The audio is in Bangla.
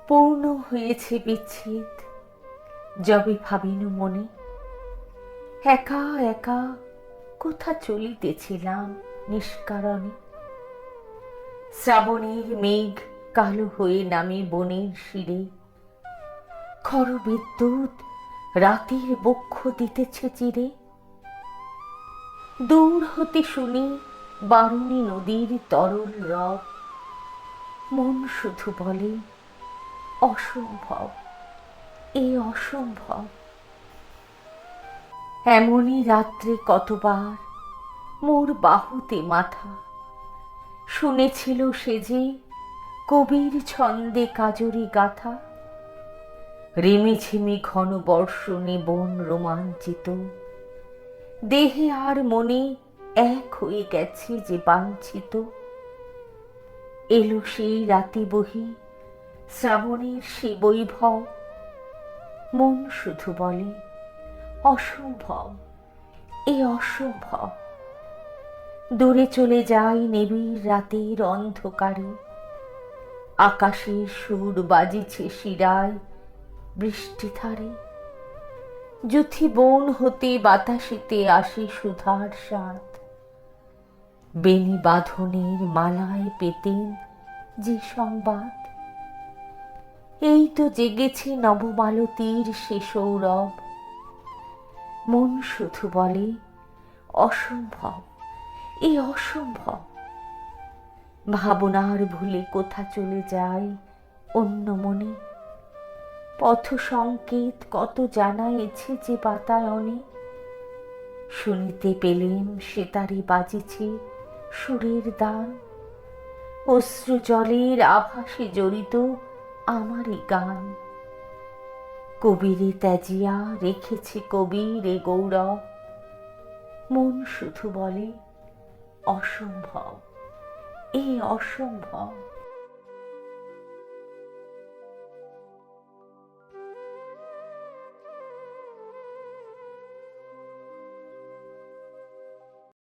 পূর্ণ হয়েছে বিচ্ছেদ, যবে ভাবিনু মনে একা একা কোথা চলিতেছিলাম নিষ্কারণে। শ্রাবণের মেঘ কালো হয়ে নামে বনের শিরে, খর বিদ্যুৎ রাতের বক্ষ দিতেছে চিরে। দূর হতে শুনি বারুণী নদীর তরল রব, মন শুধু বলে অসম্ভব, এ অসম্ভব। এমনই রাত্রে কতবার মোর বাহুতে মাথা শুনেছিল সে যে কবির ছন্দে কাজরি গাথা। রিমিঝিমি ঘন বর্ষণে বন রোমাঞ্চিত, দেহে আর মনে এক হয়ে গেছে যে বাঞ্ছিত। এলো সেই রাতি বহি শ্রাবণের সে বৈভব, মন শুধু বলে অসম্ভব, এ অসম্ভব। দূরে চলে যায় নিবিড় রাতের অন্ধকারে, আকাশের সুর বাজিছে শিরায় বৃষ্টিধারে। যুথি বন হতে বাতাসিতে আসে সুধার স্বাদ, বেণী বাঁধনের মালায় পেতেন যে সংবাদ। এই তো জেগেছে নবমালতীর সে সৌরভ, মন শুধু বলে অসম্ভব, এ অসম্ভব। ভাবনার ভুলে কোথা চলে যায় অন্য মনে, পথ সংকেত কত জানাইছে যে বাতায়নে। শুনিতে পেলেম সেতারে বাজিছে সুরের দান, অশ্রু জলের আভাসে জড়িত আমারই গান। কবিরে ত্যাজিয়া রেখেছে কবির এ গৌরব, মন শুধু বলে অসম্ভব, এ অসম্ভব।